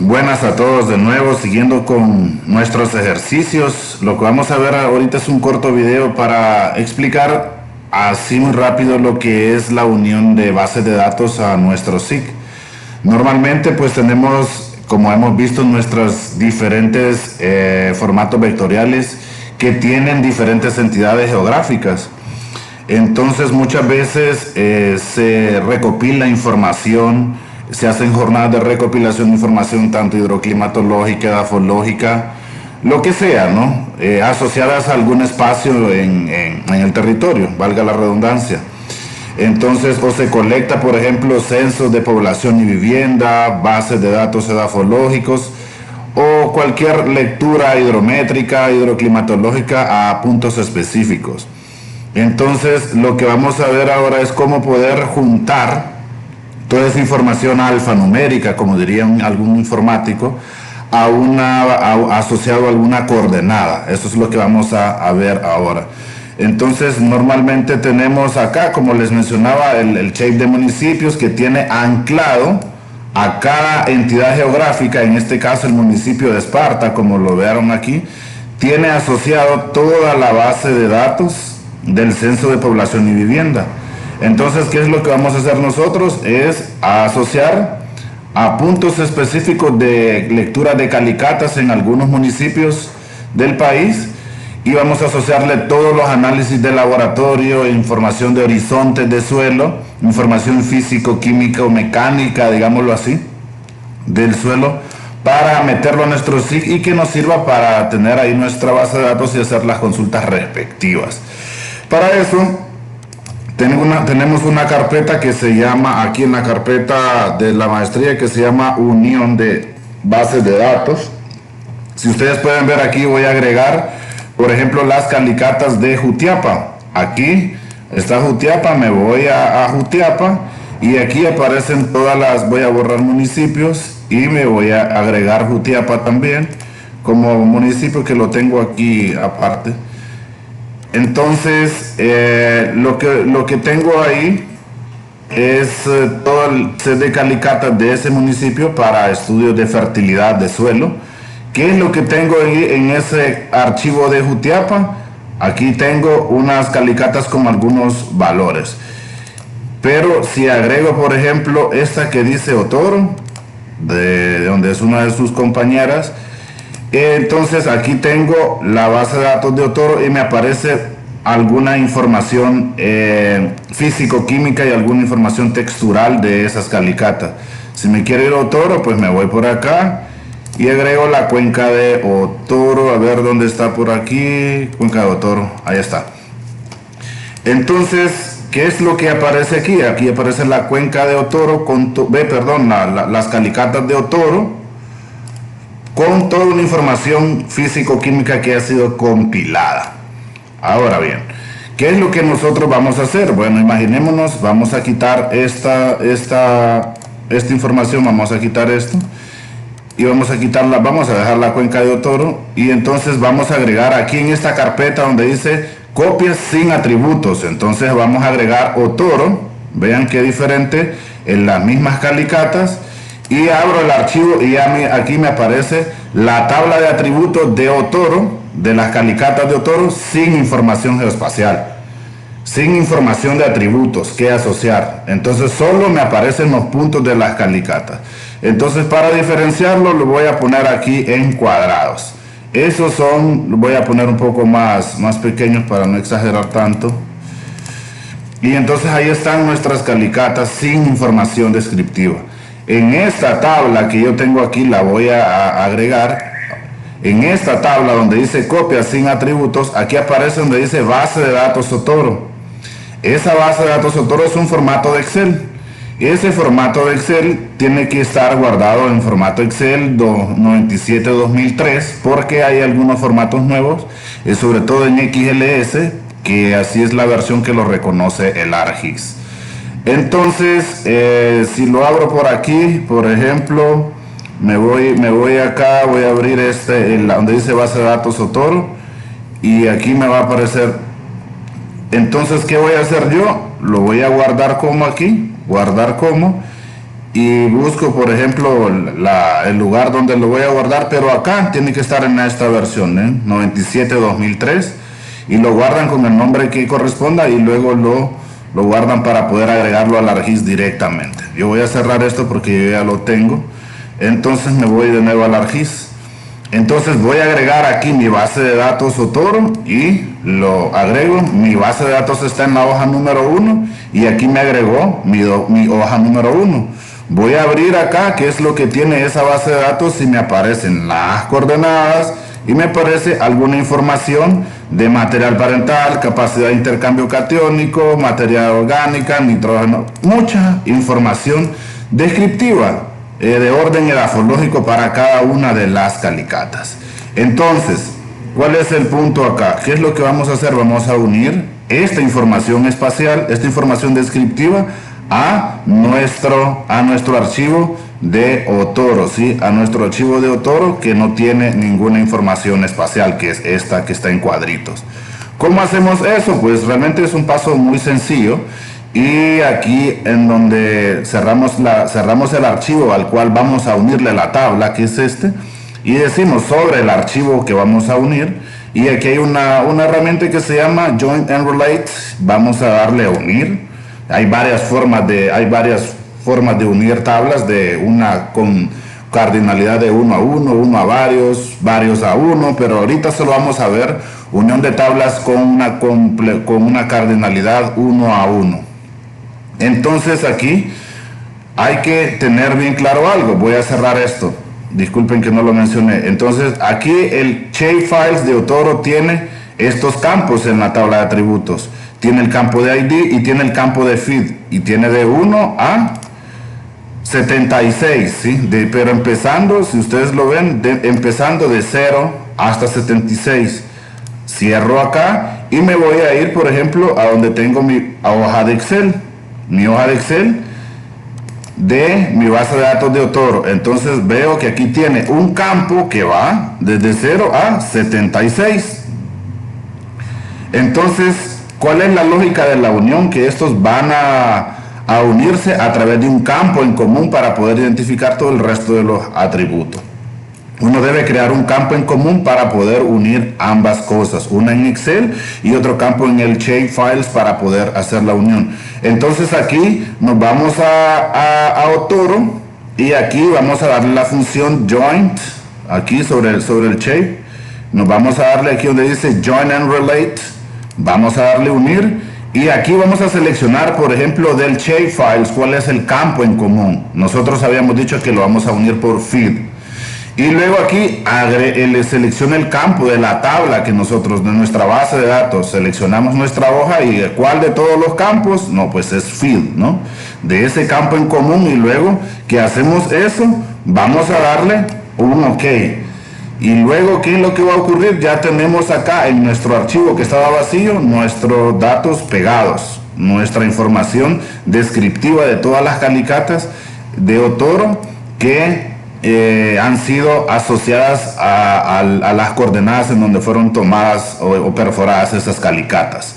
Buenas a todos de nuevo, siguiendo con nuestros ejercicios. Lo que vamos a ver ahorita es un corto video para explicar así muy rápido lo que es la unión de bases de datos a nuestro SIC. Normalmente pues tenemos, como hemos visto, nuestros diferentes formatos vectoriales que tienen diferentes entidades geográficas. Entonces muchas veces se recopila información, se hacen jornadas de recopilación de información tanto hidroclimatológica, edafológica, lo que sea, ¿no? Asociadas a algún espacio en el territorio, valga la redundancia. Entonces, o se colecta, por ejemplo, censos de población y vivienda, bases de datos edafológicos, o cualquier lectura hidrométrica, hidroclimatológica a puntos específicos. Entonces, lo que vamos a ver ahora es cómo poder juntar toda esa información alfanumérica, como diría algún informático, asociado a alguna coordenada. Eso es lo que vamos a ver ahora. Entonces, normalmente tenemos acá, como les mencionaba, el shape de municipios que tiene anclado a cada entidad geográfica, en este caso el municipio de Esparta, como lo vieron aquí, tiene asociado toda la base de datos del Censo de Población y Vivienda. Entonces, ¿qué es lo que vamos a hacer nosotros? Es asociar a puntos específicos de lectura de calicatas en algunos municipios del país y vamos a asociarle todos los análisis de laboratorio, información de horizontes de suelo, información físico, química o mecánica, digámoslo así, del suelo, para meterlo a nuestro SIC y que nos sirva para tener ahí nuestra base de datos y hacer las consultas respectivas. Para eso tenemos una carpeta que se llama, aquí en la carpeta de la maestría, que se llama Unión de Bases de Datos. Si ustedes pueden ver aquí, voy a agregar, por ejemplo, las calicatas de Jutiapa. Aquí está Jutiapa, me voy a Jutiapa y aquí aparecen todas las, voy a borrar municipios y me voy a agregar Jutiapa también como municipio, que lo tengo aquí aparte. Entonces, lo que tengo ahí es todo el set de calicatas de ese municipio para estudios de fertilidad de suelo. ¿Qué es lo que tengo ahí en ese archivo de Jutiapa? Aquí tengo unas calicatas con algunos valores. Pero si agrego, por ejemplo, esta que dice Otoro, de donde es una de sus compañeras, entonces aquí tengo la base de datos de Otoro y me aparece alguna información físico-química y alguna información textural de esas calicatas. Si me quiero ir a Otoro, pues me voy por acá y agrego la cuenca de Otoro, a ver dónde está por aquí, cuenca de Otoro, ahí está. Entonces, ¿qué es lo que aparece aquí? Aquí aparece la cuenca de Otoro, las calicatas de Otoro, con toda una información físico-química que ha sido compilada. Ahora bien, ¿qué es lo que nosotros vamos a hacer? Bueno, imaginémonos, vamos a quitar esta información, vamos a quitar esto y vamos a dejar la cuenca de Otoro y entonces vamos a agregar aquí en esta carpeta donde dice copias sin atributos. Entonces vamos a agregar Otoro, vean qué diferente, en las mismas calicatas. Y abro el archivo y aquí me aparece la tabla de atributos de Otoro, de las calicatas de Otoro, sin información geoespacial, sin información de atributos que asociar. Entonces solo me aparecen los puntos de las calicatas. Entonces, para diferenciarlo, lo voy a poner aquí en cuadrados. Esos son, voy a poner un poco más pequeños para no exagerar tanto. Y entonces ahí están nuestras calicatas sin información descriptiva. En esta tabla que yo tengo aquí la voy a agregar. En esta tabla donde dice copias sin atributos, aquí aparece donde dice base de datos Otoro. Esa base de datos Otoro es un formato de Excel. Ese formato de Excel tiene que estar guardado en formato Excel 97-2003 porque hay algunos formatos nuevos, sobre todo en XLS, que así es la versión que lo reconoce el ARGIS. Entonces, si lo abro por aquí, por ejemplo, me voy acá, voy a abrir donde dice base de datos Otoro y aquí me va a aparecer. Entonces, ¿qué voy a hacer yo? Lo voy a guardar como aquí, guardar como, y busco, por ejemplo, el lugar donde lo voy a guardar, pero acá tiene que estar en esta versión, 97-2003, y lo guardan con el nombre que corresponda y luego lo guardan para poder agregarlo al ArcGIS directamente. Yo voy a cerrar esto porque yo ya lo tengo, entonces me voy de nuevo al ArcGIS. Entonces voy a agregar aquí mi base de datos Otoro y lo agrego. Mi base de datos está en la hoja número 1 y aquí me agregó mi hoja número 1. Voy a abrir acá qué es lo que tiene esa base de datos y me aparecen las coordenadas y me aparece alguna información de material parental, capacidad de intercambio catiónico, materia orgánica, nitrógeno, mucha información descriptiva de orden edafológico para cada una de las calicatas. Entonces, ¿cuál es el punto acá? ¿Qué es lo que vamos a hacer? Vamos a unir esta información espacial, esta información descriptiva a nuestro archivo de Otoro, ¿sí? A nuestro archivo de Otoro que no tiene ninguna información espacial, que es esta que está en cuadritos. ¿Cómo hacemos eso? Pues realmente es un paso muy sencillo. Y aquí en donde cerramos el archivo al cual vamos a unirle la tabla, que es este, y decimos sobre el archivo que vamos a unir, y aquí hay una herramienta que se llama Join and Relate. Vamos a darle a unir. Hay varias formas de unir tablas, de una con cardinalidad de 1 a 1, 1 a varios, varios a 1, pero ahorita solo vamos a ver unión de tablas con una cardinalidad 1 a 1. Entonces aquí hay que tener bien claro algo. Voy a cerrar esto. Disculpen que no lo mencioné. Entonces aquí el Shapefiles de Otoro tiene estos campos en la tabla de atributos. Tiene el campo de ID y tiene el campo de feed. Y tiene de 1 a 76, ¿sí? Pero empezando, si ustedes lo ven, empezando de 0 hasta 76. Cierro acá y me voy a ir, por ejemplo, a donde tengo mi hoja de Excel. Mi hoja de Excel de mi base de datos de Otoro. Entonces veo que aquí tiene un campo que va desde 0 a 76. Entonces, ¿cuál es la lógica de la unión? Que estos van a unirse a través de un campo en común para poder identificar todo el resto de los atributos. Uno debe crear un campo en común para poder unir ambas cosas, una en Excel y otro campo en el Shapefiles para poder hacer la unión. Entonces aquí nos vamos a Otoro y aquí vamos a darle la función joint, aquí sobre el shape. Nos vamos a darle aquí donde dice join and relate, vamos a darle unir y aquí vamos a seleccionar, por ejemplo, del Shapefiles cuál es el campo en común. Nosotros habíamos dicho que lo vamos a unir por feed. Y luego aquí le selecciona el campo de la tabla que nosotros, de nuestra base de datos, seleccionamos nuestra hoja y ¿cuál de todos los campos? No, pues es feed, ¿no? De ese campo en común y luego que hacemos eso, vamos a darle un OK. Y luego, ¿qué es lo que va a ocurrir? Ya tenemos acá en nuestro archivo que estaba vacío, nuestros datos pegados, nuestra información descriptiva de todas las calicatas de Otoro que han sido asociadas a las coordenadas en donde fueron tomadas o perforadas esas calicatas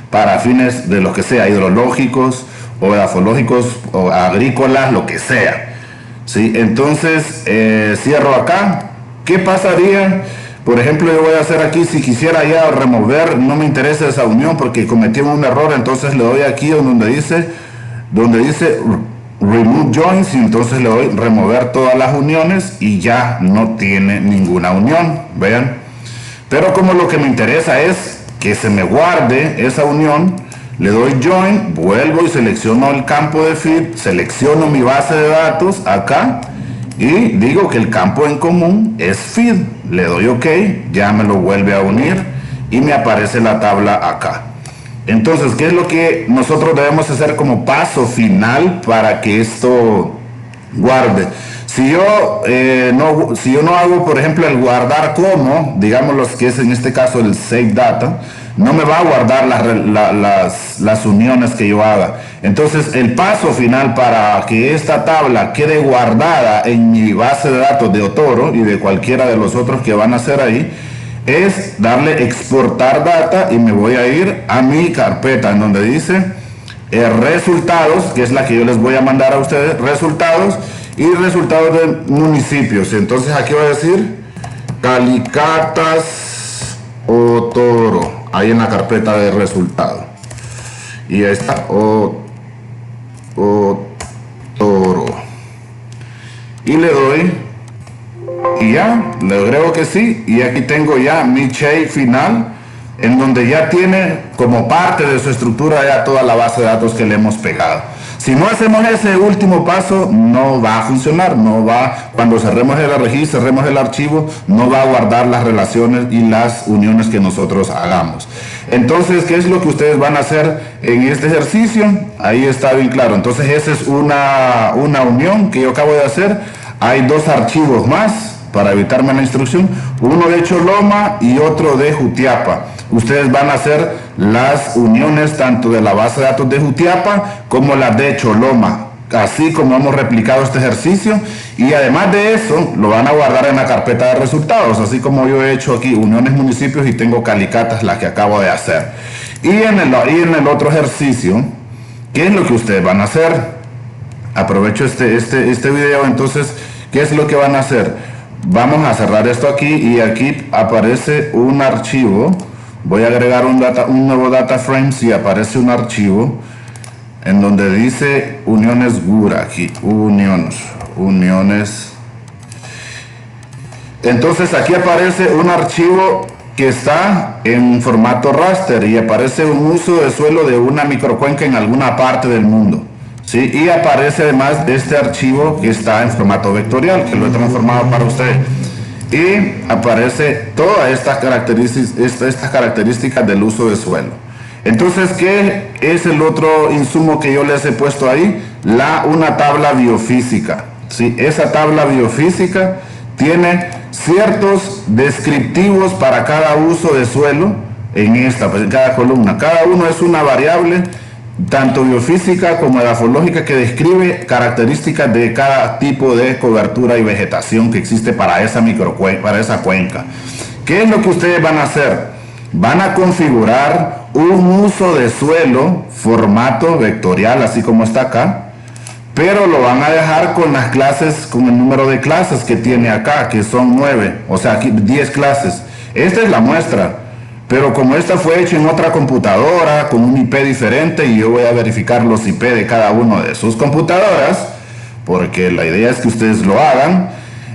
para fines de lo que sea, hidrológicos o edafológicos o agrícolas, lo que sea, ¿sí? Entonces cierro acá. ¿Qué pasaría? Por ejemplo, yo voy a hacer aquí, si quisiera ya remover, no me interesa esa unión porque cometimos un error, entonces le doy aquí donde dice remove joins y entonces le doy remover todas las uniones y ya no tiene ninguna unión, vean. Pero como lo que me interesa es que se me guarde esa unión, le doy join, vuelvo y selecciono el campo de feed, selecciono mi base de datos acá y digo que el campo en común es feed, le doy OK, ya me lo vuelve a unir y me aparece la tabla acá. Entonces, ¿qué es lo que nosotros debemos hacer como paso final para que esto guarde? Si yo no hago, por ejemplo, el guardar como, digamos lo que es en este caso el save data, no me va a guardar las uniones que yo haga. Entonces, el paso final para que esta tabla quede guardada en mi base de datos de Otoro y de cualquiera de los otros que van a hacer ahí, es darle exportar data y me voy a ir a mi carpeta en donde dice resultados, que es la que yo les voy a mandar a ustedes, resultados y resultados de municipios. Entonces aquí voy a decir Calicatas o Toro, ahí en la carpeta de resultados. Y ahí está Toro. Y le doy, y ya, le agrego que sí, y aquí tengo ya mi shape final, en donde ya tiene como parte de su estructura ya toda la base de datos que le hemos pegado. Si no hacemos ese último paso, no va a funcionar, no va, cuando cerremos el registro, cerremos el archivo, no va a guardar las relaciones y las uniones que nosotros hagamos. Entonces, ¿qué es lo que ustedes van a hacer en este ejercicio? Ahí está bien claro. Entonces, esa es una unión que yo acabo de hacer. Hay dos archivos más para evitarme la instrucción, uno de Choloma y otro de Jutiapa. Ustedes van a hacer las uniones tanto de la base de datos de Jutiapa como las de Choloma, así como hemos replicado este ejercicio, y además de eso lo van a guardar en la carpeta de resultados, así como yo he hecho aquí uniones municipios y tengo Calicatas, la que acabo de hacer. Y en el otro ejercicio, ¿qué es lo que ustedes van a hacer? Aprovecho este video. Entonces, ¿qué es lo que van a hacer? Vamos a cerrar esto aquí y aquí aparece un archivo. Voy a agregar un nuevo data frame si aparece un archivo en donde dice uniones Gura, aquí, uniones. Entonces aquí aparece un archivo que está en formato raster y aparece un uso de suelo de una microcuenca en alguna parte del mundo. ¿Sí? Y aparece además de este archivo que está en formato vectorial, que lo he transformado para ustedes. Y aparece todas estas características del uso de suelo. Entonces, ¿qué es el otro insumo que yo les he puesto ahí? Una tabla biofísica. ¿Sí? Esa tabla biofísica tiene ciertos descriptivos para cada uso de suelo en cada columna. Cada uno es una variable tanto biofísica como edafológica que describe características de cada tipo de cobertura y vegetación que existe para esa para esa cuenca. ¿Qué es lo que ustedes van a hacer? Van a configurar un uso de suelo formato vectorial, así como está acá, pero lo van a dejar con las clases, con el número de clases que tiene acá, que son 9, o sea, aquí 10 clases. Esta es la muestra. Pero como esta fue hecha en otra computadora, con un IP diferente, y yo voy a verificar los IP de cada uno de sus computadoras, porque la idea es que ustedes lo hagan,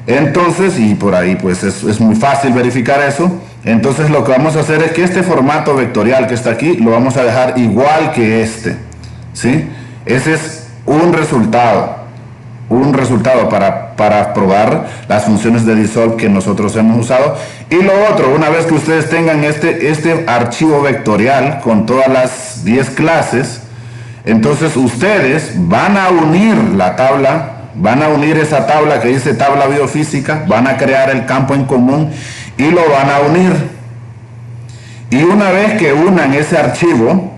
entonces, y por ahí pues es muy fácil verificar eso. Entonces lo que vamos a hacer es que este formato vectorial que está aquí, lo vamos a dejar igual que este, ¿sí? Ese es un resultado para probar las funciones de dissolve que nosotros hemos usado. Y lo otro, una vez que ustedes tengan este archivo vectorial con todas las 10 clases, entonces ustedes van a unir la tabla, van a unir esa tabla que dice tabla biofísica, van a crear el campo en común y lo van a unir. Y una vez que unan ese archivo,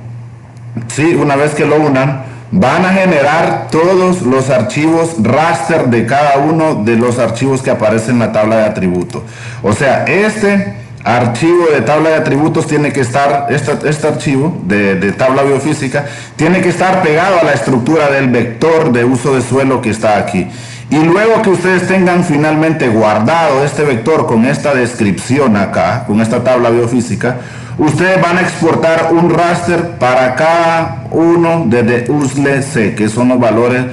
¿sí? Una vez que lo unan, van a generar todos los archivos raster de cada uno de los archivos que aparecen en la tabla de atributos. O sea, este archivo de tabla de atributos tiene que estar, este archivo de tabla biofísica, tiene que estar pegado a la estructura del vector de uso de suelo que está aquí. Y luego que ustedes tengan finalmente guardado este vector con esta descripción acá, con esta tabla biofísica, ustedes van a exportar un raster para cada uno de USLE-C, que son los valores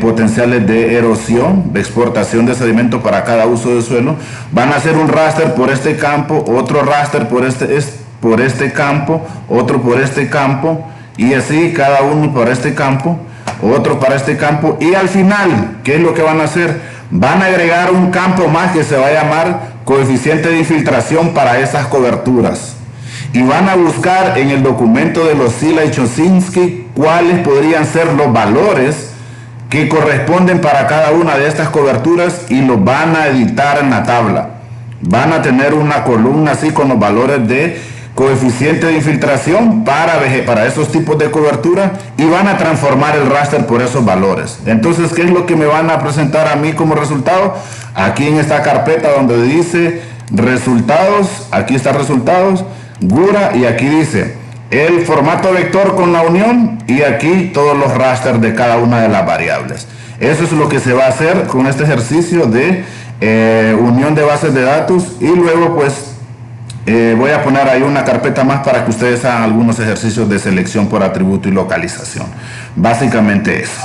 potenciales de erosión, de exportación de sedimento para cada uso de suelo. Van a hacer un raster por este campo, otro raster por este campo, otro por este campo, y así cada uno por este campo, otro para este campo, y al final, ¿qué es lo que van a hacer? Van a agregar un campo más que se va a llamar coeficiente de infiltración para esas coberturas. Y van a buscar en el documento de los Sila y Chosinski cuáles podrían ser los valores que corresponden para cada una de estas coberturas y los van a editar en la tabla. Van a tener una columna así con los valores de coeficiente de infiltración para esos tipos de cobertura y van a transformar el raster por esos valores. Entonces, ¿qué es lo que me van a presentar a mí como resultado? Aquí en esta carpeta donde dice resultados, aquí está resultados, Gura, y aquí dice el formato vector con la unión y aquí todos los rasters de cada una de las variables. Eso es lo que se va a hacer con este ejercicio de unión de bases de datos, y luego pues voy a poner ahí una carpeta más para que ustedes hagan algunos ejercicios de selección por atributo y localización. Básicamente eso.